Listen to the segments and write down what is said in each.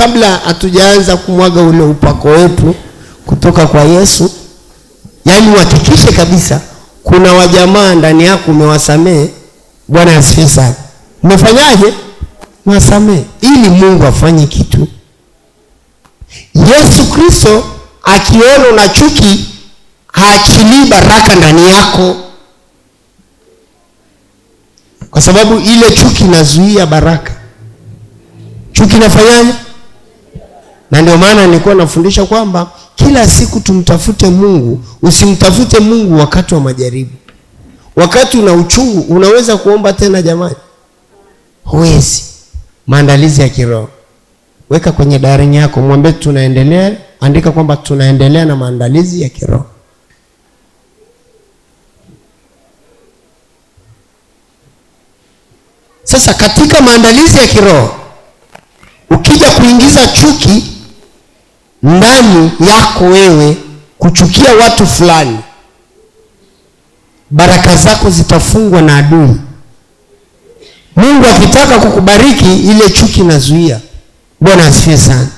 kabla hatujaanza kumwaga ule upako wetu kutoka kwa Yesu, yaani uhakikishe kabisa kuna wajamaa ndani yako umewasamehe. Bwana asifiwe sana. Umefanyaje? Wasamehe ili Mungu afanye kitu. Yesu Kristo akiona una chuki, haachilii baraka ndani yako, kwa sababu ile chuki inazuia baraka. Chuki inafanyaje? Na ndio maana nilikuwa nafundisha kwamba kila siku tumtafute Mungu. Usimtafute Mungu wakati wa majaribu. Wakati una uchungu unaweza kuomba tena jamani? Huwezi. Maandalizi ya kiroho. Weka kwenye diary yako, mwambie tunaendelea, andika kwamba tunaendelea na maandalizi ya kiroho. Sasa katika maandalizi ya kiroho, ukija kuingiza chuki ndani yako wewe, kuchukia watu fulani, baraka zako zitafungwa na adui. Mungu akitaka kukubariki, ile chuki inazuia. Bwana asifiwe sana.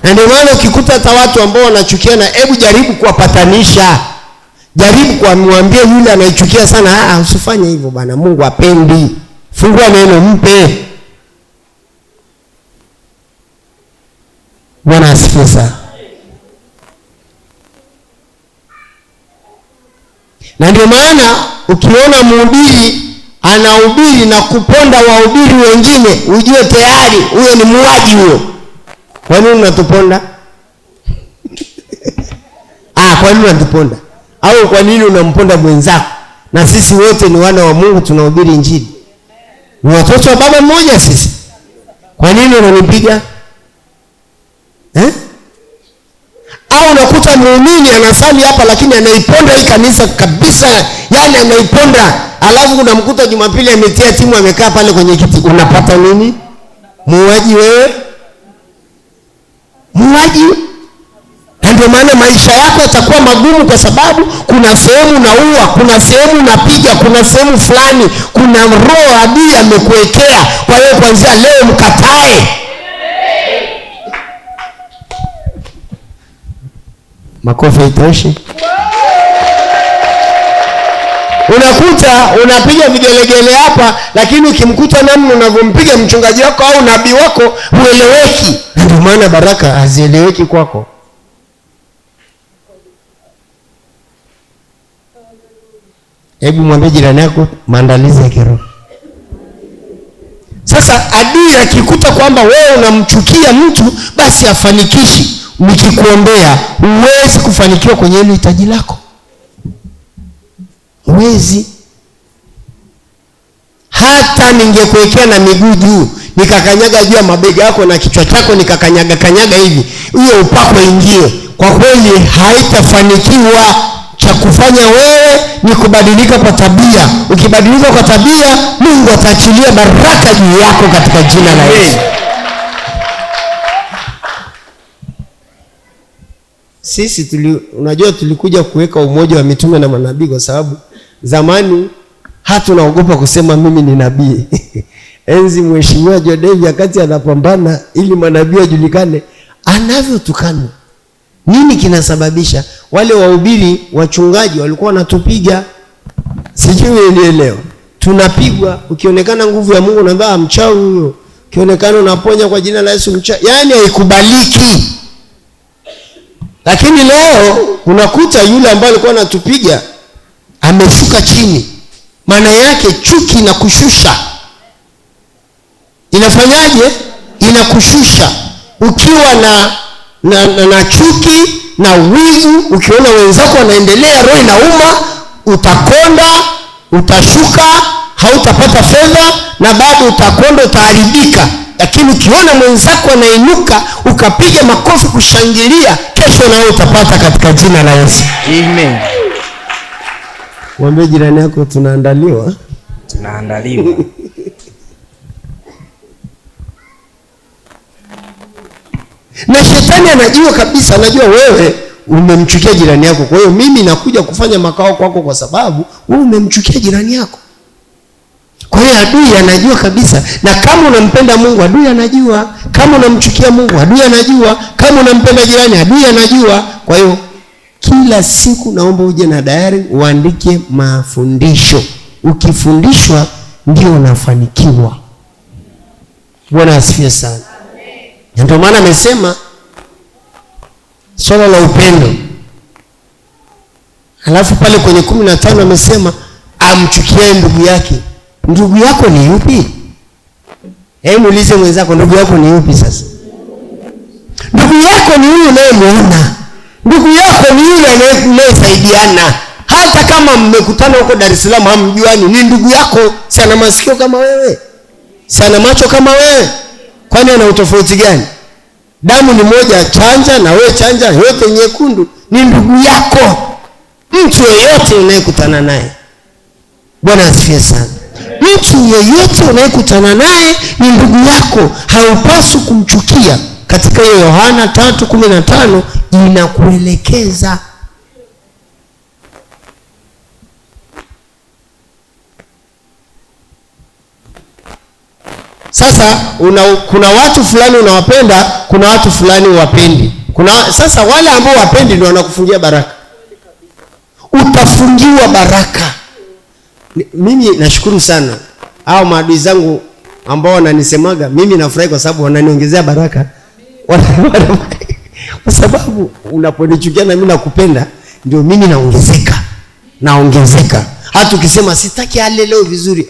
Na ndio maana ukikuta hata watu ambao wanachukiana, hebu jaribu kuwapatanisha. Jaribu kumwambia yule anayechukia sana, usifanye hivyo bana, Mungu hapendi. Fungua neno, mpe. Bwana asifiwe sana. Na ndio maana ukiona mhubiri anahubiri na kuponda wahubiri wengine, ujue tayari huyo ni muuaji huyo. Kwa nini unatuponda? Kwa nini unatuponda? Au kwa nini unamponda mwenzako? Na sisi wote ni wana wa Mungu, tunahubiri injili. Ni watoto wa baba mmoja sisi. Kwa nini unanipiga? Au unakuta muumini anasali hapa lakini anaiponda hii kanisa kabisa, yani anaiponda, alafu unamkuta Jumapili ametia timu amekaa pale kwenye kiti. Unapata nini? Muuaji wewe. Muuaji. Ndio maana maisha yako yatakuwa magumu, kwa sababu kuna sehemu unaua, kuna sehemu unapiga, kuna sehemu fulani kuna roho adui amekuwekea. Kwa hiyo kuanzia leo mkatae. Makofi itoshi. Unakuta unapiga vigelegele hapa, lakini ukimkuta namna unavyompiga mchungaji wako au nabii wako hueleweki. Ndio maana baraka hazieleweki kwako. Hebu mwambie jirani yako, maandalizi ya kiroho. Sasa adui akikuta kwamba wewe unamchukia mtu, basi afanikishi. Nikikuombea huwezi kufanikiwa kwenye ile hitaji lako. Huwezi. Hata ningekuwekea na miguu juu, nikakanyaga juu ya mabega yako na kichwa chako nikakanyaga hivi, hiyo upako ingie, kwa kweli haitafanikiwa. Cha kufanya wewe ni kubadilika kwa tabia. Ukibadilika kwa tabia, Mungu ataachilia baraka juu yako katika jina la Yesu. Sisi unajua tulikuja kuweka umoja wa mitume na manabii kwa sababu zamani hatunaogopa kusema mimi ni nabii. Enzi mheshimiwa Jodevi wakati anapambana ili manabii wajulikane, anavyotukana. Nini kinasababisha? Wale wahubiri wachungaji walikuwa wanatupiga. Sijui nielewa. Tunapigwa, ukionekana nguvu ya Mungu unaambia mchawi huyo. Ukionekana unaponya kwa jina la Yesu mchawi. Yaani haikubaliki. Lakini leo unakuta yule ambaye alikuwa anatupiga ameshuka chini. Maana yake chuki inakushusha. Inafanyaje? Inakushusha. Ukiwa na chuki na wivu, ukiona wenzako wanaendelea, roho inauma, utakonda, utashuka, hautapata fedha, na bado utakonda, utaharibika. Lakini ukiona mwenzako anainuka, ukapiga makofi kushangilia, kesho nao utapata katika jina la Yesu. Amen. Mwambie jirani yako, tunaandaliwa. Tunaandaliwa. Na shetani anajua kabisa, anajua wewe umemchukia jirani yako. Kwa hiyo mimi nakuja kufanya makao kwako kwa sababu wewe umemchukia jirani yako. Kwa hiyo adui anajua kabisa, na kama unampenda Mungu adui anajua, kama unamchukia Mungu adui anajua, kama unampenda jirani adui anajua. Kwa hiyo kila siku naomba uje na diary uandike mafundisho. Ukifundishwa ndio unafanikiwa. Bwana asifiwe sana. Amen. Ndio maana amesema swala la upendo. Halafu pale kwenye 15 amesema amchukie ndugu yake. Ndugu yako ni yupi? Hebu muulize mwenzako, ndugu yako ni yupi sasa? Ndugu yako ni yule unayemuona. Ndugu yako ni yule anayesaidiana. Hata kama mmekutana huko Dar es Salaam hamjuani, ni ndugu yako. Sana masikio kama wewe, sana macho kama wewe. Kwani ana utofauti gani? Damu ni moja, chanja na wewe chanja, yote nyekundu. Ni ndugu yako. Mtu yeyote unayekutana naye. Bwana asifiwe sana. Mtu yeyote unayekutana naye ni ndugu yako, haupaswi kumchukia. Katika Yohana 3:15 inakuelekeza. Sasa kuna watu fulani unawapenda, kuna watu fulani uwapendi. Sasa wale ambao wapendi ndio wanakufungia baraka. Utafungiwa baraka. Mimi nashukuru sana hao maadui zangu ambao wananisemaga, mimi nafurahi kwa sababu wananiongezea baraka. Kwa sababu unaponichukia na mimi nakupenda, ndio mimi naongezeka. Hata ukisema sitaki ale leo vizuri,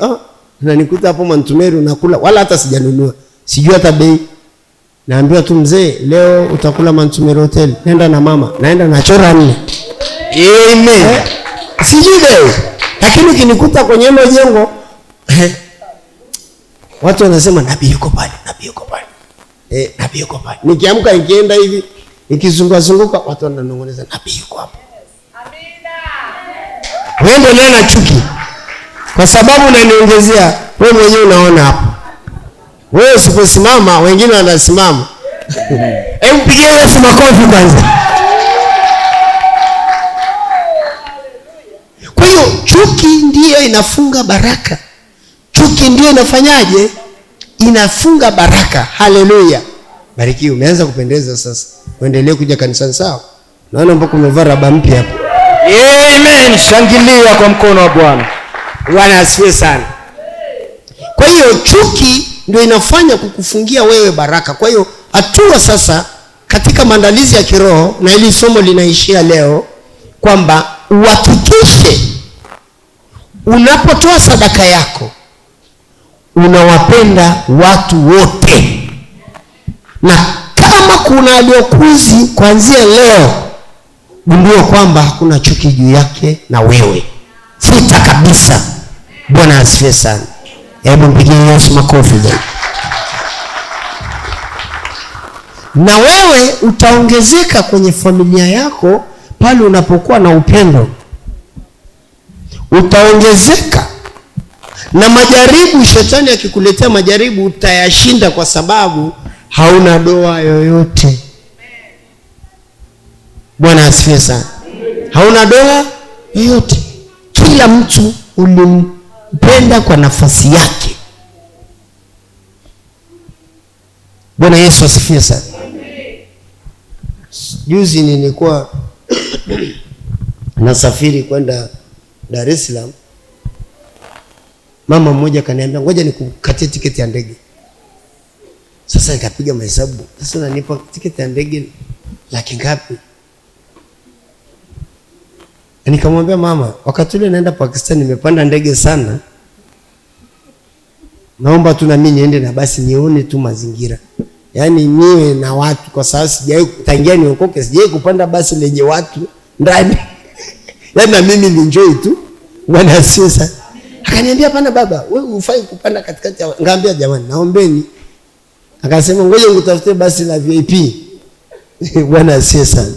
unanikuta hapo Mantumeru nakula, wala hata sijanunua, sijui hata bei. Naambiwa tu mzee, leo utakula Mantumeru Hotel, nenda na mama, naenda na chora 4. Amen. Sijui leo, lakini ukinikuta kwenye hilo jengo watu wanasema nabii yuko pale, nabii yuko pale. Nabii yuko pale. Nikiamka nikienda hivi, nikizunguka watu wananong'oneza nabii yuko hapo. Amina. Wewe ndio na chuki. Kwa sababu unaniongezea, wewe mwenyewe unaona hapo. Wewe usiposimama wengine wanasimama. Hebu pigia Yesu makofi kwanza. Kwa hiyo chuki ndiyo inafunga baraka. Chuki ndiyo inafanyaje? Inafunga baraka. Haleluya. Barikiwe. Umeanza kupendeza sasa. Uendelee kuja kanisani sawa? Naona mpaka umevaa raba mpya hapo. Amen. Shangilia kwa mkono wa Bwana. Bwana asifiwe sana. Kwa hiyo chuki ndio inafanya kukufungia wewe baraka. Kwa hiyo hatua sasa katika maandalizi ya kiroho, na hili somo linaishia leo, kwamba uhakikishe unapotoa sadaka yako unawapenda watu wote. Na kama kuna aliokuzi kuanzia leo, gundua kwamba hakuna chuki juu yake na wewe. Futa kabisa. Bwana asifiwe sana. Hebu mpigie Yesu makofi zaidi. Na wewe utaongezeka kwenye familia yako pale unapokuwa na upendo. Utaongezeka. Na majaribu, shetani akikuletea majaribu utayashinda kwa sababu hauna doa yoyote. Bwana asifiwe sana. Hauna doa yoyote. Kila mtu ulimpenda kwa nafasi yake. Bwana Yesu asifiwe sana. Juzi nilikuwa nasafiri kwenda Dar es Salaam. Mama mmoja kaniambia ngoja nikukatie tiketi ya ndege. Sasa nikapiga mahesabu. Sasa unanipa tiketi ya ndege laki ngapi? Nikamwambia mama, wakati ule naenda Pakistan nimepanda ndege sana. Naomba tu na mimi niende na basi nione tu mazingira. Yaani niwe na watu, kwa sababu sijai tangia niokoke sijai kupanda basi lenye watu ndani. Yaani na mimi nienjoy tu. Bwana asifiwe sana. Akaniambia hapana baba, wewe hufai kupanda katikati ya. Ngambia jamani, naombeni. Akasema ngoja ngutafute basi la VIP. Bwana asifiwe sana.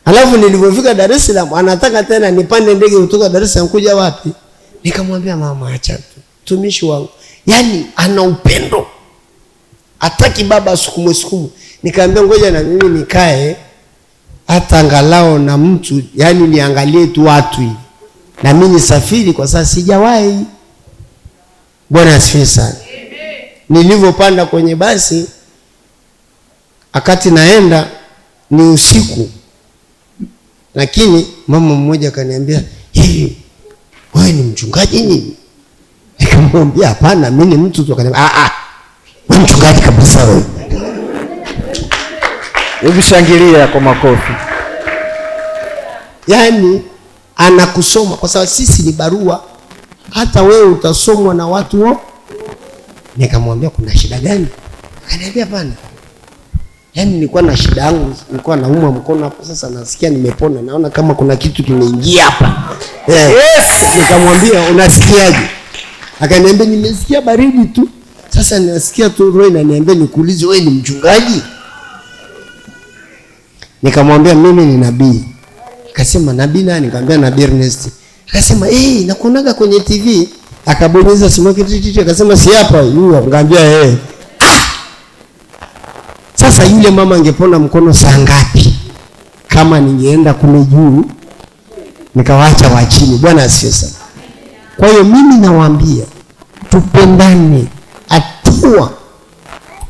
Alafu nilipofika Dar es Salaam anataka tena nipande ndege kutoka Dar es Salaam kuja wapi? Nikamwambia mama acha tu. Tumishi wangu. Yaani ana upendo. Hataki baba sukumu. Nikamwambia ngoja na mimi nikae hata angalau na mtu, yaani niangalie tu watu hivi. Na mimi nisafiri kwa sasa sijawahi. Bwana asifiwe sana. Nilivyopanda kwenye basi, akati naenda ni usiku, lakini mama mmoja akaniambia, "Hivi wewe ni mchungaji nini?" Nikamwambia, "Hapana, mimi ni mtu tu." Akaniambia, wewe mchungaji kabisa wewe." Hebu shangilia kwa makofi. Yaani anakusoma kwa sababu sisi ni barua, hata wewe utasomwa na watu wao. Nikamwambia, "Kuna shida gani?" Akaniambia, "Hapana. Yaani nilikuwa na shida yangu, nilikuwa naumwa mkono hapo, sasa nasikia nimepona, naona kama kuna kitu kimeingia hapa." Yes. Nikamwambia, "Unasikiaje?" Akaniambia, "Nimesikia baridi tu. Sasa nasikia tu roho inaniambia nikuulize, wewe ni mchungaji?" Nikamwambia, "Mimi ni nabii." Akasema, "Nabii nani?" Nikamwambia, "Nabii Ernest." Akasema, "Nakuonaga kwenye TV." Akabonyeza simu kititi, akasema, "Si hapa yule." Nikamwambia, Sasa yule mama angepona mkono saa ngapi kama ningeenda kule juu nikawaacha wa chini? Bwana asifiwe sana. Kwa hiyo mimi nawaambia tupendane, atua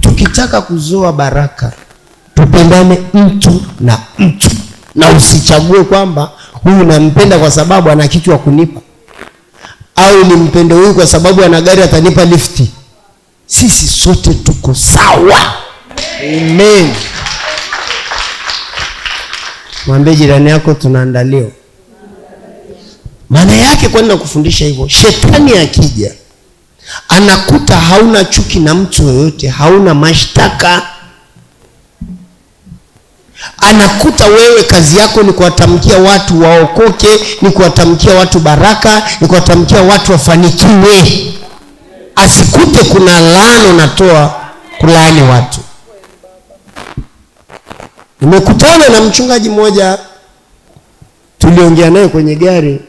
tukitaka kuzoa baraka tupendane mtu na mtu, na usichague kwamba huyu nampenda kwa sababu ana kitu ya kunipa, au nimpende huyu kwa sababu ana gari atanipa lifti. Sisi sote tuko sawa. Amen. Mwambie jirani yako tunaandaliwa. Maana yake kwa nini nakufundisha hivyo? Shetani akija anakuta hauna chuki na mtu yoyote, hauna mashtaka. Anakuta wewe kazi yako ni kuwatamkia watu waokoke, ni kuwatamkia watu baraka, ni kuwatamkia watu wafanikiwe. Asikute kuna laana unatoa kulaani watu. Nimekutana na mchungaji mmoja, tuliongea naye kwenye gari.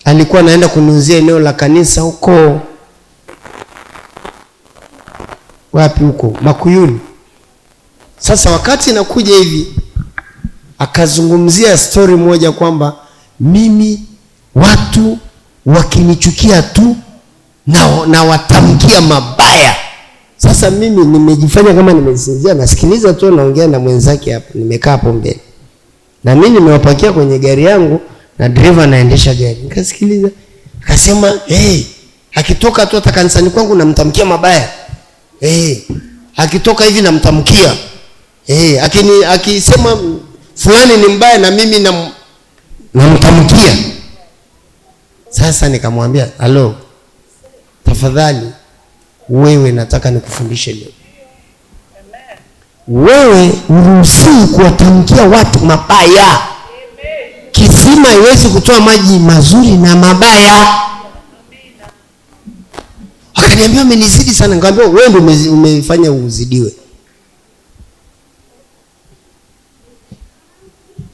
Alikuwa anaenda kuniuzia eneo la kanisa huko wapi huko Makuyuni. Sasa wakati nakuja hivi akazungumzia story moja kwamba mimi watu wakinichukia tu na watamkia mabaya. Sasa mimi nimejifanya kama nimesinzia, nasikiliza tu, naongea na mwenzake hapo, nimekaa hapo mbele. Na mimi nimewapakia kwenye gari yangu na driver anaendesha gari. Nikasikiliza. Akasema, akitoka tu hata kanisani kwangu namtamkia mabaya. Akitoka hivi namtamkia. Akisema fulani ni mbaya na mimi namtamkia. Sasa nikamwambia, "Halo. Tafadhali wewe nataka nikufundishe leo. Wewe uruhusiwi kuwatamkia watu mabaya. Kisima haiwezi kutoa maji mazuri na mabaya." Akaniambia, "Umenizidi sana." Nikamwambia, "Wewe ndio umefanya uzidiwe."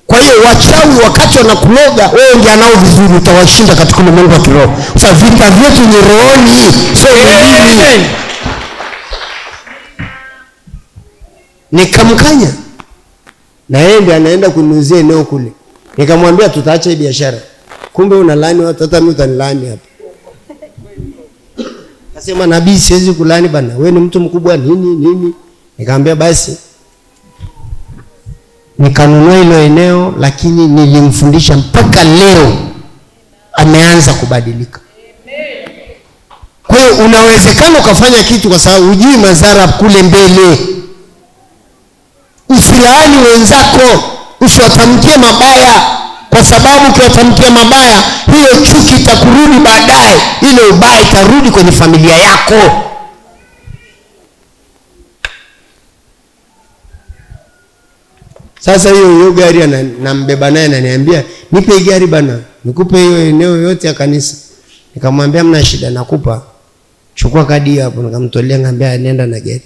Kwa hiyo wachawi wakati wanakuloga, wewe ongea nao vizuri, utawashinda katika ulimwengu wa kiroho. Sasa vita vyetu ni rohoni, sio mwilini. Nikamkanya. Na yeye ndiye anaenda kuniuzia eneo kule. Nikamwambia, "Tutaacha hii biashara." Kumbe unalaani watu, hata mimi utanilaani hapa. Akasema, "Nabii, siwezi kulaani bana. Wewe ni mtu mkubwa nini." Nikamwambia, "Basi." Nikanunua hilo eneo, lakini nilimfundisha mpaka leo ameanza kubadilika. Kwa hiyo unawezekana ukafanya kitu kwa sababu hujui madhara kule mbele. Usilaani wenzako, usiwatamkie mabaya, kwa sababu ukiwatamkia mabaya hiyo chuki itakurudi baadaye, ile ubaya itarudi kwenye familia yako. Sasa hiyo gari nambeba naye ananiambia, "Nipe gari bana, nikupe hiyo eneo yote ya kanisa." Nikamwambia, "Mna shida, nakupa. Chukua kadi hapo." Nikamtolea, ngambia, "Nenda na gari.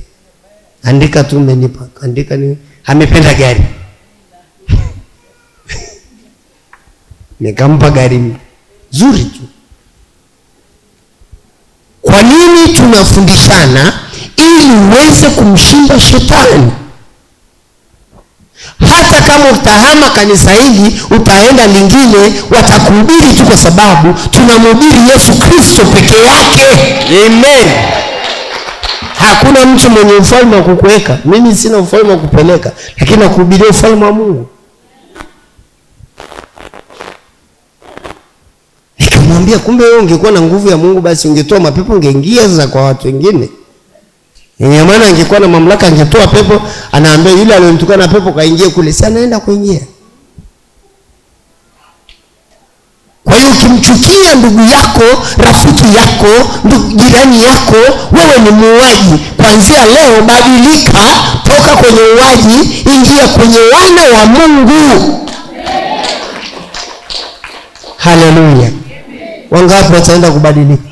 Andika tu umenipa." Andika ni amependa gari. Nikampa gari nzuri tu. Kwa nini tunafundishana? Ili uweze kumshinda shetani. Hata kama utahama kanisa hili utaenda lingine, watakuhubiri tu kwa sababu tunamhubiri Yesu Kristo peke yake. Amen. Hakuna mtu mwenye ufalme wa kukuweka. Mimi sina ufalme wa kupeleka, lakini nakuhubiria ufalme wa Mungu. Nikamwambia kumbe wewe ungekuwa na nguvu ya Mungu basi ungetoa mapepo, ungeingia sasa kwa watu wengine. Yenye maana angekuwa na mamlaka angetoa pepo, anaambia yule aliyemtukana pepo kaingie kule, si anaenda kuingia. Kwa hiyo ukimchukia ndugu yako, rafiki yako, jirani yako, wewe ni muuaji. Kuanzia leo badilika, toka kwenye uuaji, ingia kwenye wana wa Mungu. Haleluya. Wangapi wataenda kubadilika?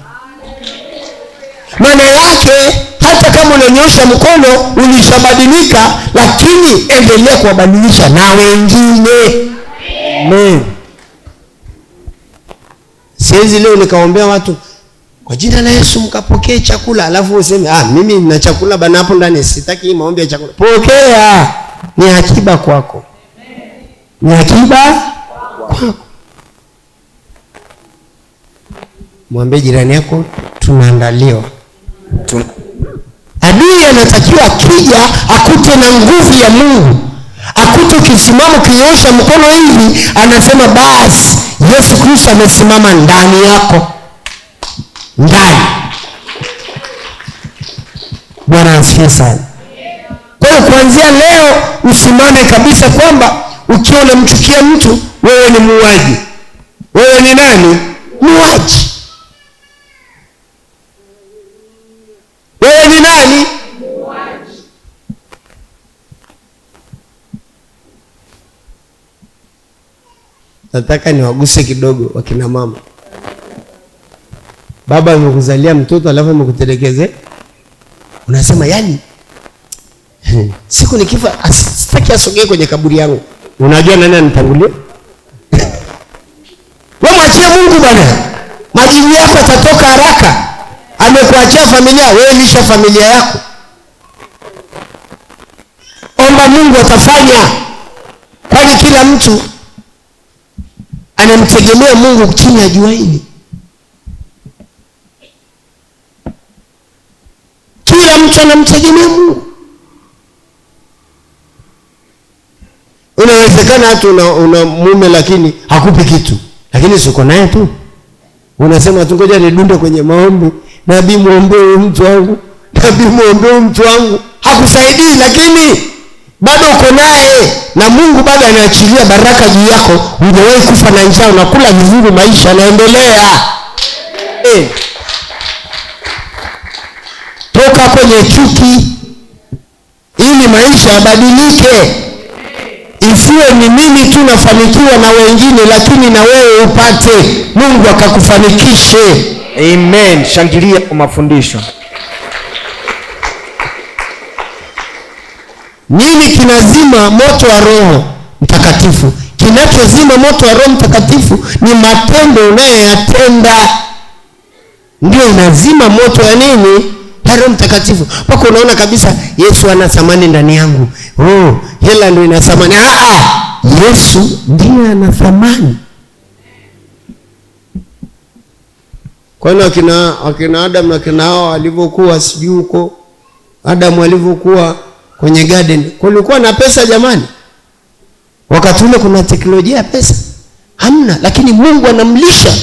Maana yake hata kama unanyosha mkono ulishabadilika, lakini endelea kuwabadilisha na wengine. Amen. Siwezi leo nikaombea watu kwa jina la Yesu mkapokee chakula, alafu useme mimi nina chakula bana hapo ndani, sitaki maombi ya chakula. Pokea, ni akiba kwako. Ni akiba kwako. Mwambie jirani yako tunaandaliwa. Adui anatakiwa akija akute na nguvu ya Mungu. Akute ukisimama ukinyosha mkono hivi, anasema basi Yesu Kristo amesimama ndani yako. Ndani. Bwana asifiwe sana. Kwa hiyo kuanzia leo usimame kabisa kwamba ukiwa unamchukia mtu, wewe ni muuaji. Wewe ni nani? Muuaji. Wewe ni nani? Muuaji. Nataka niwaguse kidogo wakina mama. Baba amekuzalia mtoto alafu amekutelekeze. Unasema yani siku nikifa sitaki asogee kwenye kaburi yangu. Unajua nani anitangulia? Wewe mwachie Mungu bwana. Majibu yako yatatoka haraka. Amekuachia familia, wewe lisha familia yako. Omba Mungu atafanya. Kwani kila mtu anamtegemea Mungu chini ya jua hili. Kila mtu anamtegemea Mungu. Unawezekana hata una mume lakini hakupi kitu, lakini siko naye tu. Unasema tu ngoja nidunde kwenye maombi, nabii muombee mtu wangu, nabii muombee mtu wangu. Hakusaidii, lakini bado uko naye na Mungu bado anaachilia baraka juu yako. Hujawahi kufa na njaa, unakula vizuri, maisha yanaendelea. Toka kwenye chuki ili maisha yabadilike. Isiwe ni mimi tu nafanikiwa na wengine, lakini na wewe upate, Mungu akakufanikishe. Amen. Shangilia kwa mafundisho. Nini kinazima moto wa Roho Mtakatifu? Kinachozima moto wa Roho Mtakatifu ni matendo unayoyatenda. Ndio inazima moto ya nini? Ya Roho Mtakatifu. Mpaka unaona kabisa Yesu ana thamani ndani yangu. Hela ndio ina thamani. Yesu ndiye ana thamani. Kwani akina Adam na kina Hawa walivyokuwa sijui huko, Adam alivyokuwa kwenye garden, kulikuwa na pesa jamani? Wakati ule kuna teknolojia ya pesa? Hamna, lakini Mungu anamlisha.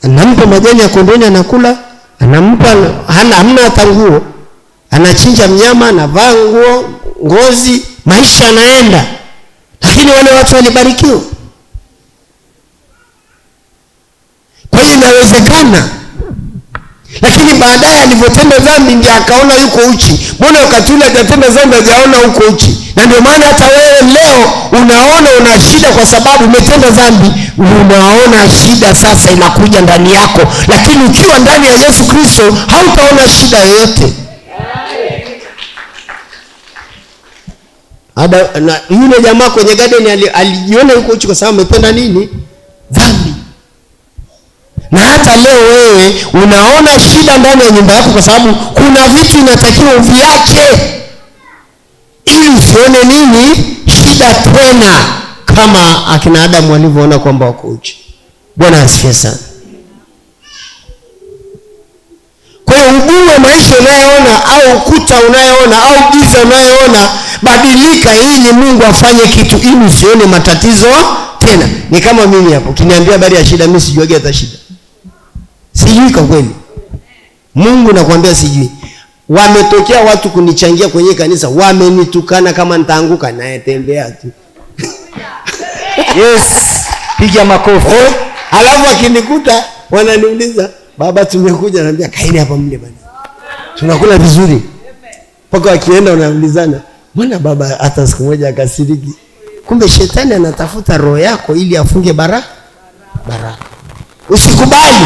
Anampa majani ya kondeni anakula, anampa hamna hata nguo. Anachinja mnyama, anavaa nguo, ngozi, maisha yanaenda. Lakini wale watu walibarikiwa. Kwa hiyo inawezekana. Lakini baadaye alivyotenda dhambi ndiye akaona yuko uchi. Mbona wakati ule hajatenda dhambi hajaona yuko uchi? Na ndio maana hata wewe leo unaona una shida kwa sababu umetenda dhambi. Unaona shida sasa inakuja ndani yako. Lakini ukiwa ndani ya Yesu Kristo hautaona shida yoyote. Na yule jamaa kwenye garden alijiona yuko uchi kwa sababu ametenda nini? Dhambi. Na hata leo wewe unaona shida ndani ya nyumba yako kwa sababu kuna vitu inatakiwa uviache ili usione nini? Shida tena. kama akina Adamu walivyoona kwamba wako uchi. Bwana asifiwe sana. Kwa hiyo ugumu wa maisha unayoona au ukuta unayoona au giza unayoona, badilika ili Mungu afanye kitu, ili usione matatizo tena. Ni kama mimi hapo, ukiniambia habari ya shida, mimi sijui hata shida. Sijui kwa kweli. Mungu nakwambia sijui. Wametokea watu kunichangia kwenye kanisa, wamenitukana kama nitaanguka naye tembea tu. Yes, piga makofi. Alafu akinikuta wananiuliza, baba tumekuja, naambia kaeni hapa mle bwana. Tunakula vizuri. Paka wakienda wanaulizana, mbona baba hata siku moja akasiriki? Kumbe shetani anatafuta roho yako ili afunge baraka. Usikubali.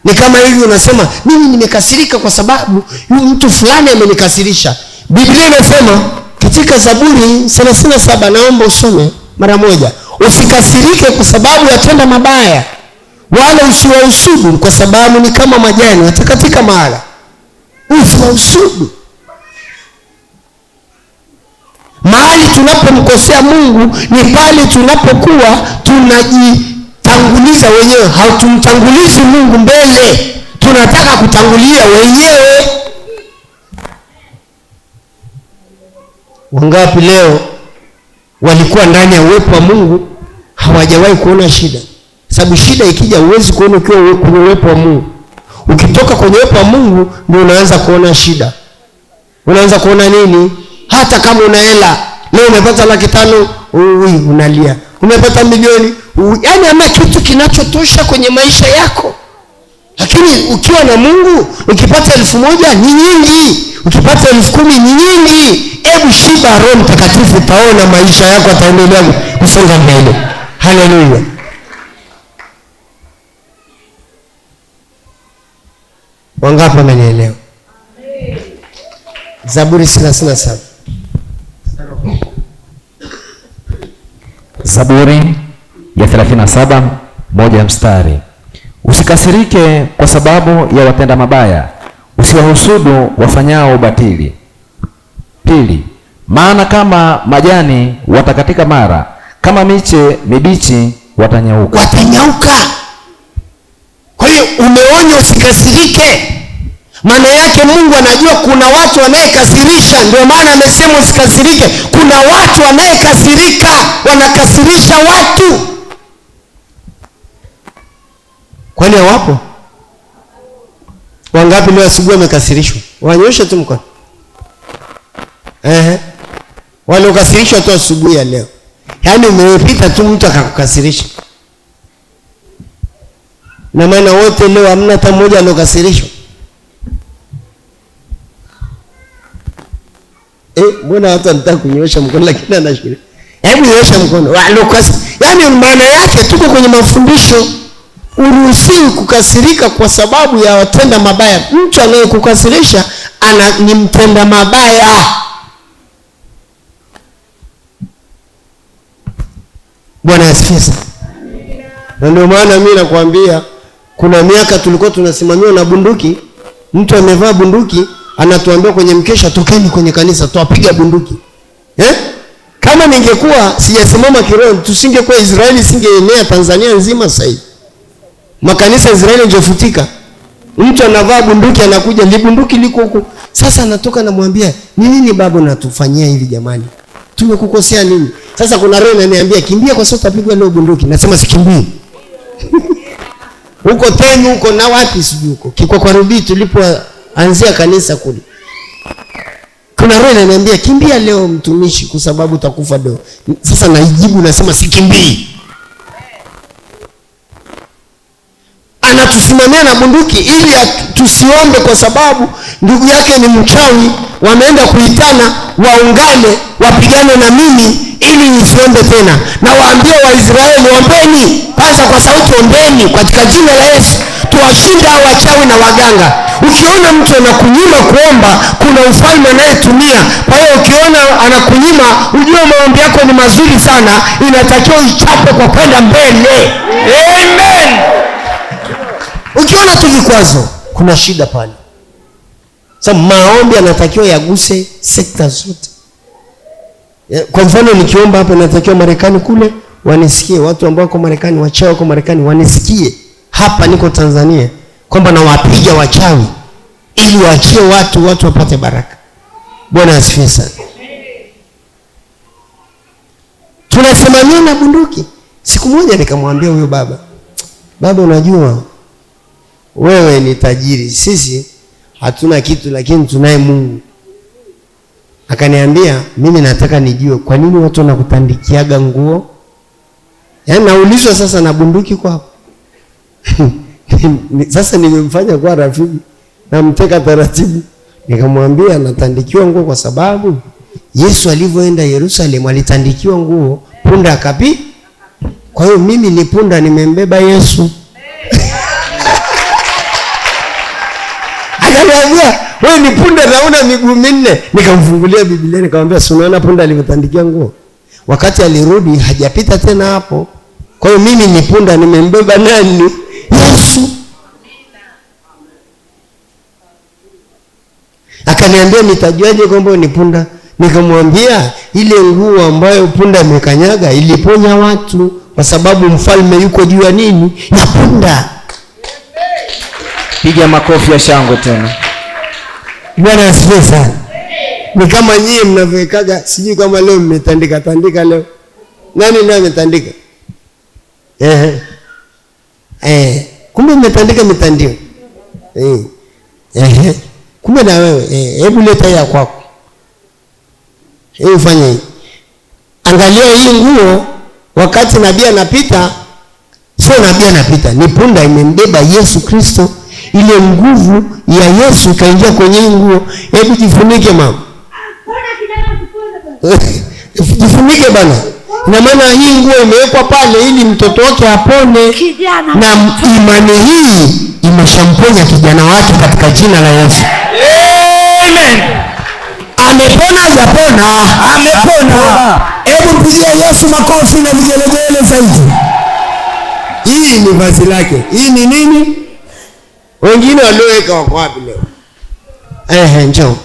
Ni kama hivi unasema, mimi nimekasirika kwa sababu mtu fulani amenikasirisha. Biblia inasema katika Zaburi 37, naomba usome mara moja. Usikasirike kwa sababu yatenda mabaya, wala usiwahusudu kwa sababu ni kama majani yatakatika mahala. Usiwahusudu. Mahali tunapomkosea Mungu ni pale tunapokuwa tunajitanguliza wenyewe. Hautumtangulizi Mungu mbele, tunataka kutangulia wenyewe. Wangapi leo walikuwa ndani ya uwepo wa Mungu hawajawahi kuona shida? Sababu shida ikija huwezi kuona ukiwa kwenye uwepo wa Mungu. Ukitoka kwenye uwepo wa Mungu ndio unaanza kuona shida. Unaanza kuona nini? Hata kama una hela, leo umepata 500,000, unalia. Umepata milioni, yaani ama kitu kinachotosha kwenye maisha yako. Lakini ukiwa na Mungu, ukipata 1,000 ni nyingi, ukipata 10,000 ni nyingi. Hebu shiba Roho Mtakatifu, utaona maisha yako yataendelea kusonga mbele. Haleluya. Wangapi wamenielewa? Zaburi 37. Zaburi ya 37, moja mstari. Usikasirike kwa sababu ya watenda mabaya, usiwahusudu wafanyao ubatili. Pili, maana kama majani watakatika mara, kama miche mibichi watanyauka. Kwa hiyo umeonywa usikasirike. Maana yake Mungu anajua kuna watu wanayekasirisha, ndio maana amesema usikasirike. Kuna watu wanayekasirika, wanakasirisha watu. Kwani hawapo? Wangapi leo asubuhi wamekasirishwa? Wanyoshe tu mkono. Wale ukasirishwa tu asubuhi ya leo. Yaani umepita tu mtu akakukasirisha. Na maana wote leo hamna hata mmoja aliyokasirishwa. Mbona watu wanataka kunyosha mkono lakini anashiriki? Hebu nyosha mkono. Yaani maana yake tuko kwenye mafundisho. Uruhusiwi kukasirika kwa sababu ya watenda mabaya. Mtu anayekukasirisha ni mtenda mabaya. Bwana asifiwe. Na ndio maana mimi nakwambia kuna miaka tulikuwa tunasimamiwa na bunduki. Mtu amevaa bunduki anatuambia kwenye mkesha, tokeni kwenye kanisa tuwapiga bunduki. Kama ningekuwa sijasimama kiroho, tusingekuwa Israeli, singeenea Tanzania nzima sasa hivi. Makanisa Israeli ingefutika. Mtu anavaa bunduki anakuja, bunduki liko huko. Sasa anatoka namwambia, nini baba unatufanyia hivi jamani? Tumekukosea nini? Sasa kuna roho inaniambia kimbia kwa sababu utapigwa leo bunduki. Nasema sikimbii. Huko tenu huko na wapi sijui huko. Kiko kwa Rubi tulipoanzia kanisa kule. Kuna roho inaniambia kimbia leo mtumishi kwa sababu utakufa leo. Sasa naijibu nasema sikimbii. Anatusimamia na bunduki ili tusiombe kwa sababu ndugu yake ni mchawi, wameenda kuitana waungane wapigane na mimi ili nisiombe tena. Na waambie Waisraeli, ombeni kwanza kwa sauti, ombeni katika jina la Yesu tuwashinde hao wachawi na waganga. Ukiona mtu anakunyima kuomba, kuna ufalme anayetumia. Kwa hiyo ukiona anakunyima, ujue maombi yako ni mazuri sana, inatakiwa uchape kwa kwenda mbele. Amen. Ukiona tu vikwazo, kuna shida pale. Sasa maombi yanatakiwa yaguse sekta zote. Kwa mfano nikiomba hapa natakiwa Marekani kule wanisikie, watu ambao wako Marekani, wachawi wako Marekani wanisikie. Hapa niko Tanzania kwamba nawapiga wachawi ili waachie watu wapate baraka. Bwana asifiwe sana. Tunasimamia na bunduki. Siku moja nikamwambia huyo baba, unajua wewe ni tajiri, sisi hatuna kitu lakini tunaye Mungu. Akaniambia, mimi nataka nijue kwa nini watu wanakutandikiaga nguo? Yaani naulizwa sasa na bunduki kwa hapo. Sasa nimemfanya kwa rafiki, namteka taratibu. Nikamwambia natandikiwa nguo kwa sababu Yesu alivyoenda Yerusalemu alitandikiwa nguo, punda akapi. Kwa hiyo mimi ni punda, nimembeba Yesu. Akaniambia, wewe ni punda na una miguu minne. Nikamfungulia Biblia nikamwambia, si unaona punda alivyotandikiwa nguo? Wakati alirudi hajapita tena hapo. Kwa hiyo mimi ni punda, nimembeba nani? Yesu. Akaniambia, nitajuaje kwamba ni punda? Nikamwambia, ile nguo ambayo punda amekanyaga iliponya watu, kwa sababu mfalme yuko juu ya nini? Ya punda. Piga makofi ya shangwe tena. Bwana asifiwe sana. Ni kama nyie mnavyoikaga, sijui kama leo mmetandika leo. Nani ndiye ametandika? Kumbe mmetandika mitandio. Kumbe na wewe, hebu leta ya kwako. Ufanye hivi. Angalia hii nguo, wakati nabii anapita, sio nabii anapita, ni punda imembeba Yesu Kristo. Ile nguvu ya Yesu kaingia kwenye nguo. Hebu jifunike mama. Jifunike bana. Ina maana hii nguo imewekwa pale ili mtoto wake apone. Na imani hii imeshamponya kijana wake katika jina la Yesu. Amen. Amepona hajapona? Amepona. Hebu pigia Yesu makofi na vigelegele zaidi. Hii ni vazi lake. Hii ni nini? Wengine walioweka wako wapi leo? Njoo.